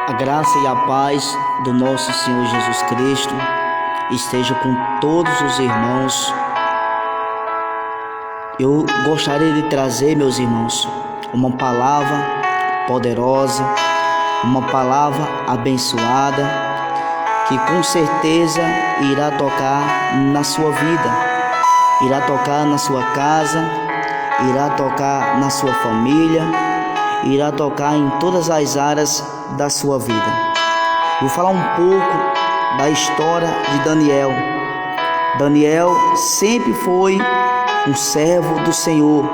A graça e a paz do nosso Senhor Jesus Cristo esteja com todos os irmãos. Eu gostaria de trazer, meus irmãos, uma palavra poderosa, uma palavra abençoada, que com certeza irá tocar na sua vida, irá tocar na sua casa, irá tocar na sua família, irá tocar em todas as áreas da sua vida. Vou falar um pouco da história de Daniel. Daniel sempre foi um servo do Senhor,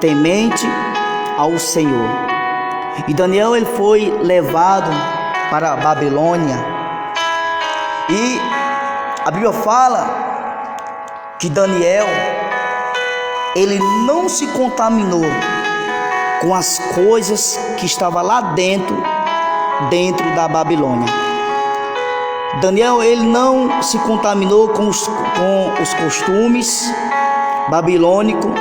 temente ao Senhor. E Daniel ele foi levado para a Babilônia. E a Bíblia fala que Daniel ele não se contaminou com as coisas que estavam lá dentro da Babilônia. Daniel ele não se contaminou com os costumes babilônicos.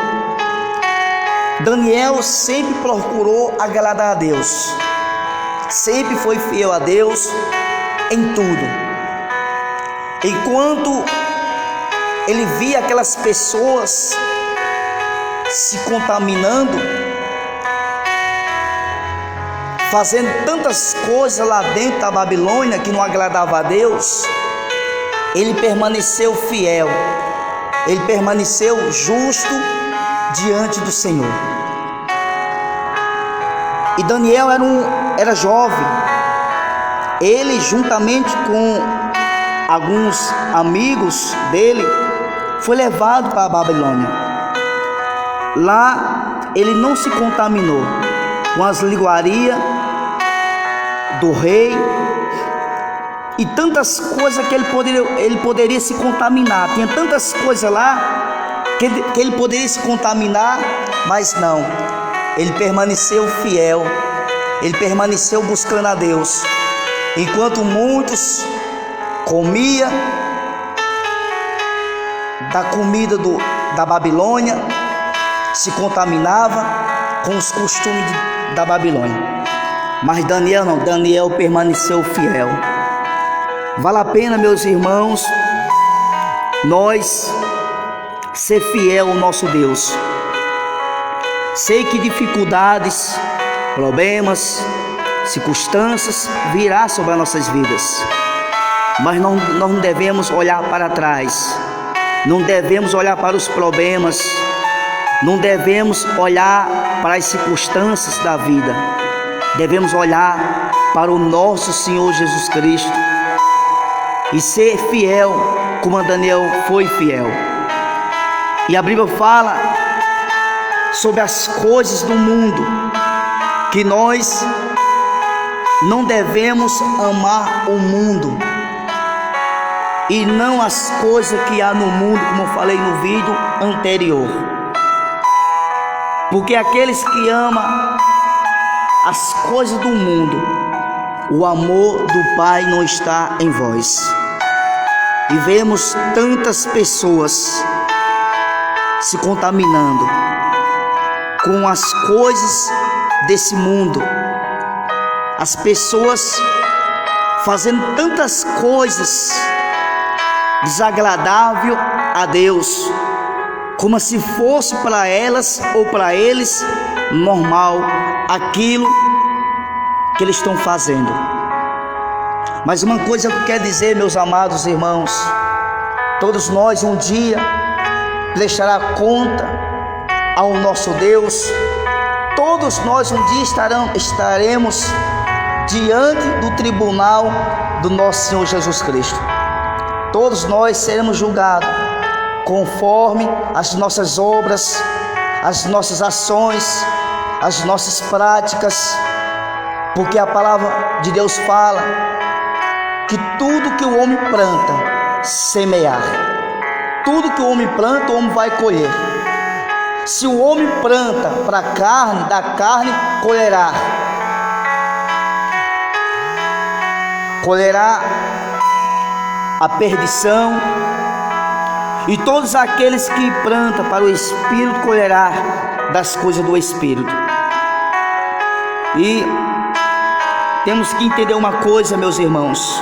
Daniel sempre procurou agradar a Deus, sempre foi fiel a Deus em tudo. Enquanto ele via aquelas pessoas se contaminando, fazendo tantas coisas lá dentro da Babilônia que não agradava a Deus, ele permaneceu fiel, ele permaneceu justo diante do Senhor. E Daniel era jovem. Ele, juntamente com alguns amigos dele, foi levado para a Babilônia. Lá ele não se contaminou com as iguarias do rei e tantas coisas que ele poderia se contaminar. Tinha tantas coisas lá que ele poderia se contaminar, mas não. Ele permaneceu fiel, ele permaneceu buscando a Deus. Enquanto muitos comiam da comida da Babilônia, se contaminava com os costumes da Babilônia. Mas Daniel não, Daniel permaneceu fiel. Vale a pena, meus irmãos, nós ser fiel ao nosso Deus. Sei que dificuldades, problemas, circunstâncias virá sobre as nossas vidas, mas nós não devemos olhar para trás, não devemos olhar para os problemas, não devemos olhar para as circunstâncias da vida. Devemos olhar para o nosso Senhor Jesus Cristo e ser fiel como Daniel foi fiel. E a Bíblia fala sobre as coisas do mundo, que nós não devemos amar o mundo e não as coisas que há no mundo, como eu falei no vídeo anterior. Porque aqueles que amam as coisas do mundo, o amor do Pai não está em vós. E vemos tantas pessoas se contaminando com as coisas desse mundo, as pessoas fazendo tantas coisas desagradáveis a Deus, como se fosse para elas ou para eles normal aquilo que eles estão fazendo. Mas uma coisa que eu quero dizer, meus amados irmãos, todos nós um dia prestará conta ao nosso Deus. Todos nós um dia estaremos diante do tribunal do nosso Senhor Jesus Cristo. Todos nós seremos julgados conforme as nossas obras, as nossas ações, as nossas práticas, porque a palavra de Deus fala que tudo que o homem planta, semear. Tudo que o homem planta, o homem vai colher. Se o homem planta para a carne, da carne colherá. Colherá a perdição. E todos aqueles que plantam para o Espírito colherá das coisas do Espírito. E temos que entender uma coisa, meus irmãos: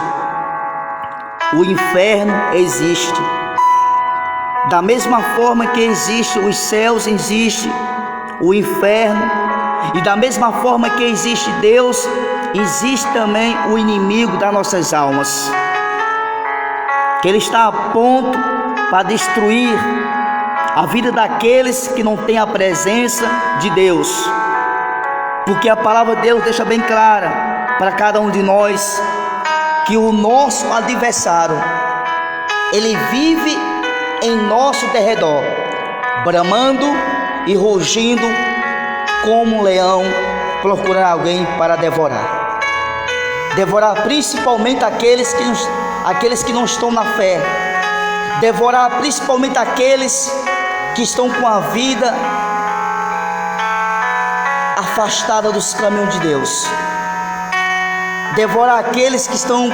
o inferno existe. Da mesma forma que existe os céus, existe o inferno, e da mesma forma que existe Deus, existe também o inimigo das nossas almas, que ele está a ponto para destruir a vida daqueles que não têm a presença de Deus, porque a palavra de Deus deixa bem clara para cada um de nós que o nosso adversário, ele vive em nosso derredor, bramando e rugindo como um leão, procurando alguém para devorar. Devorar principalmente aqueles que não estão na fé. Devorar principalmente aqueles que estão com a vida afastada dos caminhos de Deus. Devorar aqueles que estão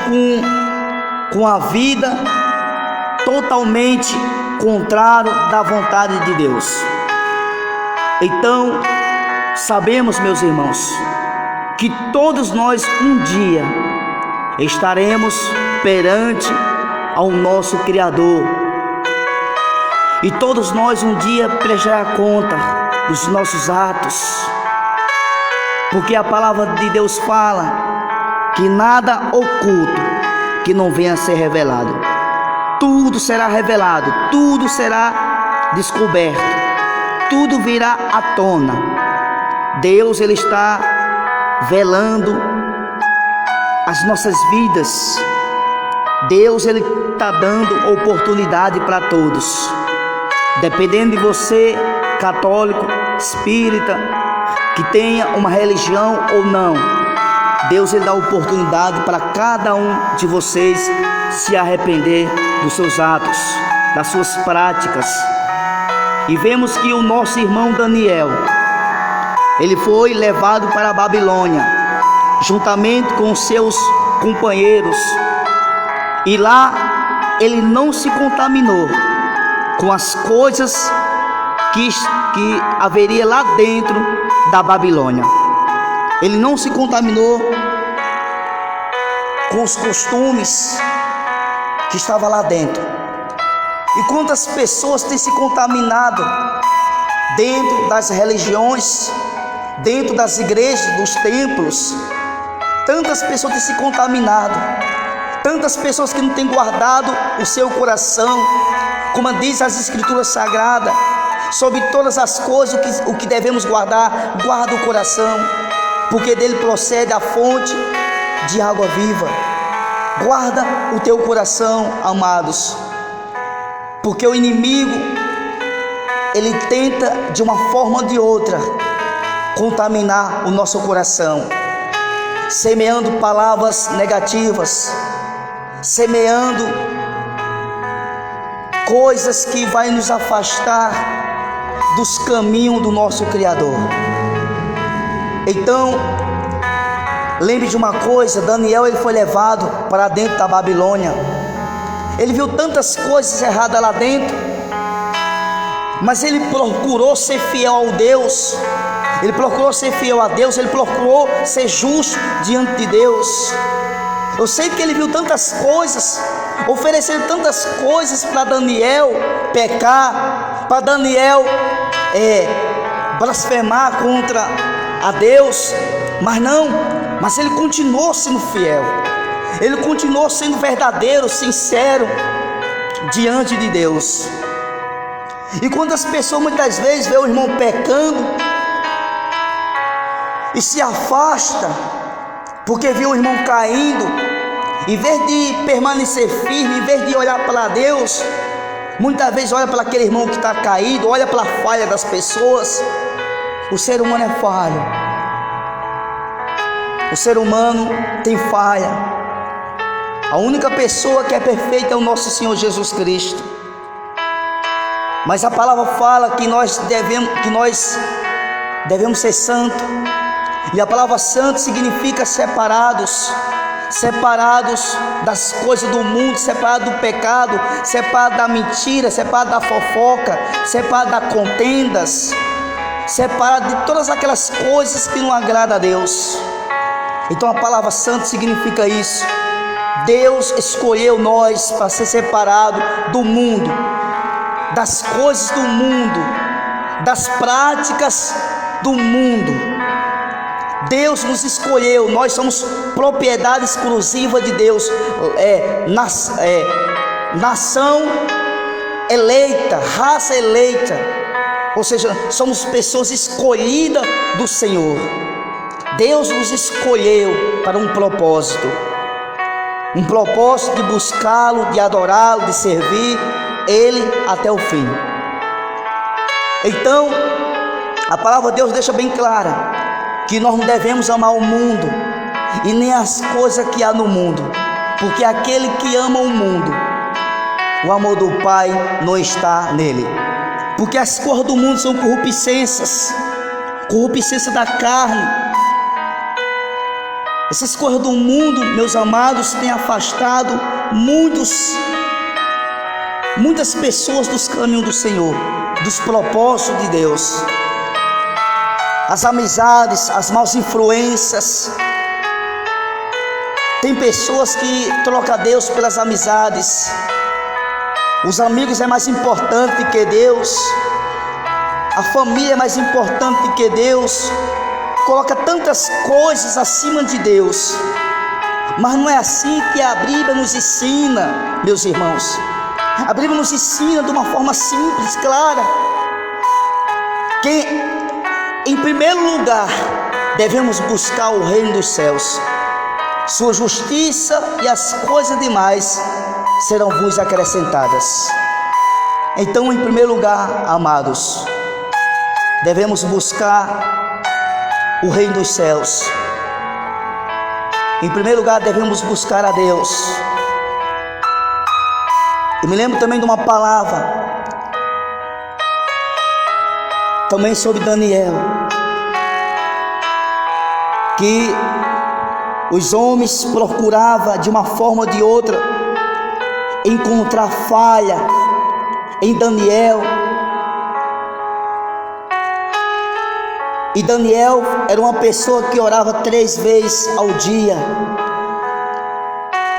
com a vida totalmente contrário da vontade de Deus. Então, sabemos, meus irmãos, que todos nós um dia estaremos perante ao nosso Criador, e todos nós um dia prestará conta dos nossos atos, porque a palavra de Deus fala que nada oculto que não venha a ser revelado. Tudo será revelado, tudo será descoberto, tudo virá à tona. Deus, ele está velando as nossas vidas. Deus, ele está dando oportunidade para todos, dependendo de você, católico, espírita, que tenha uma religião ou não. Deus, ele dá oportunidade para cada um de vocês se arrepender dos seus atos, das suas práticas. E vemos que o nosso irmão Daniel, ele foi levado para a Babilônia, juntamente com seus companheiros, e lá ele não se contaminou com as coisas que haveria lá dentro da Babilônia. Ele não se contaminou com os costumes que estavam lá dentro. E quantas pessoas têm se contaminado dentro das religiões, dentro das igrejas, dos templos? Tantas pessoas têm se contaminado, tantas pessoas que não têm guardado o seu coração, como diz as Escrituras Sagradas, sobre todas as coisas o que devemos guardar, guarda o coração, porque dele procede a fonte de água viva. Guarda o teu coração, amados, porque o inimigo, ele tenta de uma forma ou de outra contaminar o nosso coração, semeando palavras negativas, semeando coisas que vai nos afastar dos caminhos do nosso Criador. Então, lembre de uma coisa: Daniel, ele foi levado para dentro da Babilônia. Ele viu tantas coisas erradas lá dentro, mas ele procurou ser fiel ao Deus. Ele procurou ser fiel a Deus, ele procurou ser justo diante de Deus. Eu sei que ele viu tantas coisas, ofereceram tantas coisas para Daniel pecar, para Daniel blasfemar contra a Deus, mas ele continuou sendo fiel, ele continuou sendo verdadeiro, sincero diante de Deus. E quantas pessoas muitas vezes vê o irmão pecando e se afasta, porque viu o irmão caindo, em vez de permanecer firme, em vez de olhar para Deus, muitas vezes olha para aquele irmão que está caído, olha para a falha das pessoas. O ser humano é falho, o ser humano tem falha. A única pessoa que é perfeita é o nosso Senhor Jesus Cristo. Mas a palavra fala que nós devemos ser santos. E a palavra santo significa separados das coisas do mundo, separados do pecado, separados da mentira, separados da fofoca, separados das contendas, separados de todas aquelas coisas que não agradam a Deus. Então a palavra santo significa isso. Deus escolheu nós para ser separado do mundo, das coisas do mundo, das práticas do mundo. Deus nos escolheu, nós somos propriedade exclusiva de Deus, nação eleita, raça eleita, ou seja, somos pessoas escolhidas do Senhor. Deus nos escolheu para um propósito de buscá-lo, de adorá-lo, de servir Ele até o fim. Então, a palavra de Deus deixa bem clara que nós não devemos amar o mundo e nem as coisas que há no mundo, porque aquele que ama o mundo, o amor do Pai não está nele. Porque as coisas do mundo são concupiscências da carne. Essas coisas do mundo, meus amados, têm afastado muitas pessoas dos caminhos do Senhor, dos propósitos de Deus. As amizades, as más influências. Tem pessoas que trocam Deus pelas amizades. Os amigos é mais importante que Deus. A família é mais importante que Deus. Coloca tantas coisas acima de Deus. Mas não é assim que a Bíblia nos ensina, meus irmãos. A Bíblia nos ensina de uma forma simples, clara, que em primeiro lugar devemos buscar o reino dos céus, sua justiça, e as coisas demais serão vos acrescentadas. Então, em primeiro lugar, amados, devemos buscar o reino dos céus. Em primeiro lugar, devemos buscar a Deus. Eu me lembro também de uma palavra também sobre Daniel, que os homens procuravam de uma forma ou de outra encontrar falha em Daniel. E Daniel era uma pessoa que orava 3 vezes ao dia.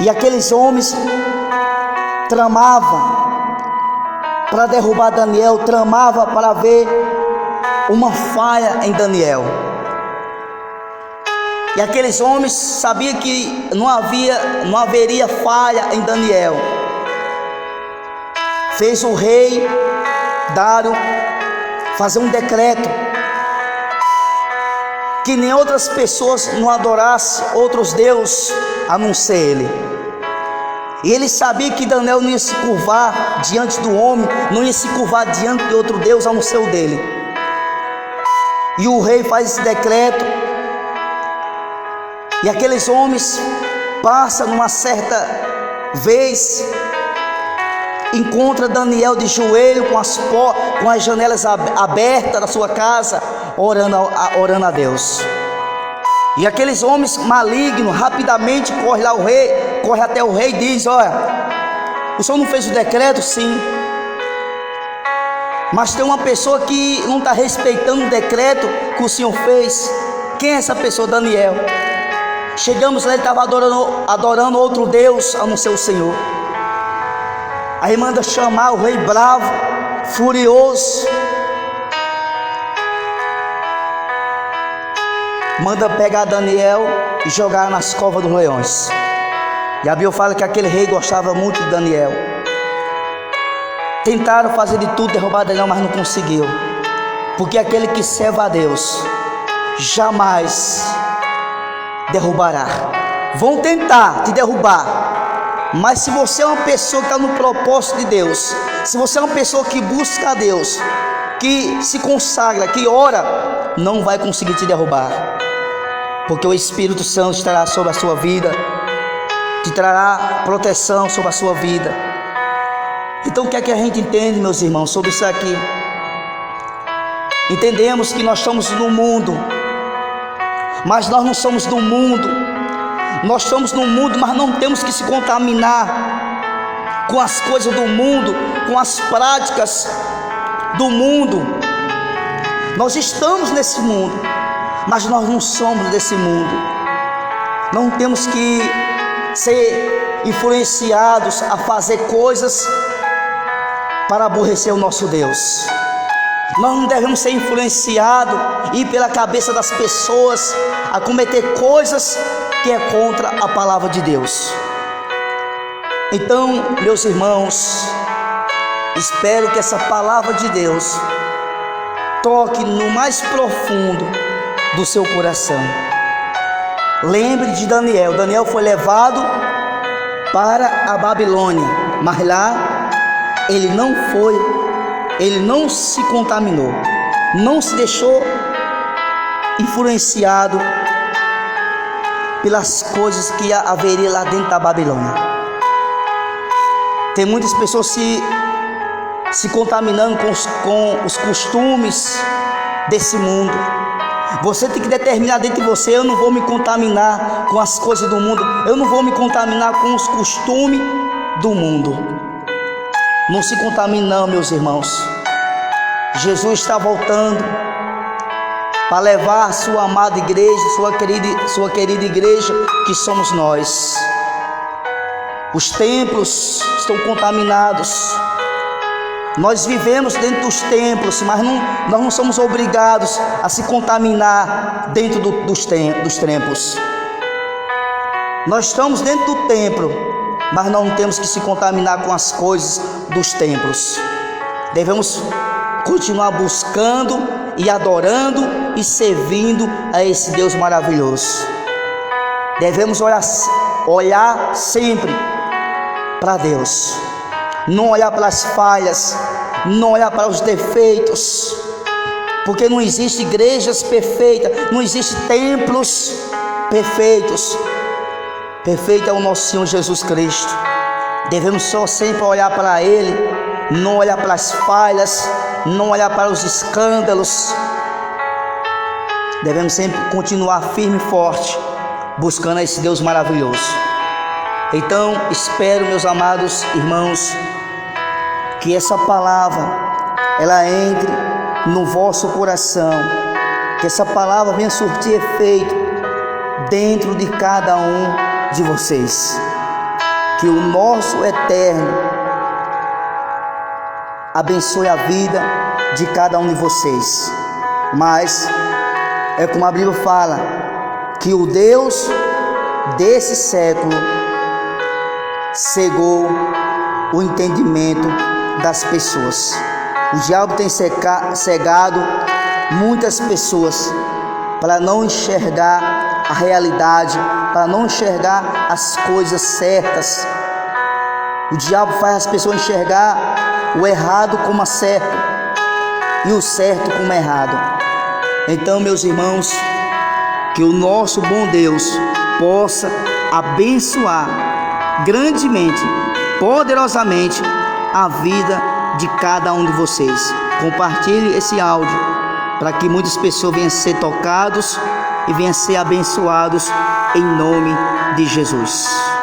E aqueles homens tramavam para derrubar Daniel, tramavam para ver uma falha em Daniel. E aqueles homens sabiam que não haveria falha em Daniel. Fez o rei Dário fazer um decreto que nem outras pessoas não adorassem outros deuses a não ser ele. E ele sabia que Daniel não ia se curvar diante do homem, não ia se curvar diante de outro deus a não ser o dele. E o rei faz esse decreto, e aqueles homens passam numa certa vez, encontra Daniel de joelho com as janelas abertas da sua casa, orando a Deus. E aqueles homens malignos rapidamente corre até o rei e diz: olha, o senhor não fez o decreto? Sim, mas tem uma pessoa que não está respeitando o decreto que o senhor fez. Quem é essa pessoa? Daniel. Chegamos lá, ele estava adorando outro deus a não ser o Senhor. Aí manda chamar o rei bravo, furioso, manda pegar Daniel e jogar nas covas dos leões. E a Bíblia fala que aquele rei gostava muito de Daniel. Tentaram fazer de tudo, derrubar Daniel, mas não conseguiu. Porque aquele que serve a Deus jamais derrubará. Vão tentar te derrubar, mas se você é uma pessoa que está no propósito de Deus, se você é uma pessoa que busca a Deus, que se consagra, que ora, não vai conseguir te derrubar, porque o Espírito Santo estará sobre a sua vida, te trará proteção sobre a sua vida. Então o que é que a gente entende, meus irmãos, sobre isso aqui? Entendemos que nós estamos no mundo, mas nós não somos do mundo. Nós estamos no mundo, mas não temos que se contaminar com as coisas do mundo, com as práticas do mundo. Nós estamos nesse mundo, mas nós não somos desse mundo. Não temos que ser influenciados a fazer coisas para aborrecer o nosso Deus. Nós não devemos ser influenciados e ir pela cabeça das pessoas a cometer coisas que é contra a palavra de Deus. Então, meus irmãos, espero que essa palavra de Deus toque no mais profundo do seu coração. Lembre de Daniel. Daniel foi levado para a Babilônia, mas lá ele não se contaminou, não se deixou influenciado pelas coisas que haveria lá dentro da Babilônia. Tem muitas pessoas se contaminando com os costumes desse mundo. Você tem que determinar dentro de você: eu não vou me contaminar com as coisas do mundo, eu não vou me contaminar com os costumes do mundo. Não se contamine não, meus irmãos. Jesus está voltando para levar a sua amada igreja, sua querida igreja, que somos nós. Os templos estão contaminados. Nós vivemos dentro dos templos, mas nós não somos obrigados a se contaminar dentro dos templos. Nós estamos dentro do templo, mas não temos que se contaminar com as coisas dos templos. Devemos continuar buscando e adorando e servindo a esse Deus maravilhoso. Devemos olhar sempre para Deus, não olhar para as falhas, não olhar para os defeitos, porque não existe igrejas perfeitas, não existe templos perfeitos. Perfeito é o nosso Senhor Jesus Cristo. Devemos só sempre olhar para Ele, não olhar para as falhas, não olhar para os escândalos. Devemos sempre continuar firme e forte, buscando esse Deus maravilhoso. Então, espero, meus amados irmãos, que essa palavra ela entre no vosso coração, que essa palavra venha surtir efeito dentro de cada um de vocês. Que o nosso Eterno abençoe a vida de cada um de vocês. Mas é como a Bíblia fala, que o Deus desse século cegou o entendimento das pessoas. O diabo tem cegado muitas pessoas para não enxergar a realidade, para não enxergar as coisas certas. O diabo faz as pessoas enxergar o errado como certo e o certo como errado. Então, meus irmãos, que o nosso bom Deus possa abençoar grandemente, poderosamente a vida de cada um de vocês. Compartilhe esse áudio para que muitas pessoas venham a ser tocados e venham a ser abençoados em nome de Jesus.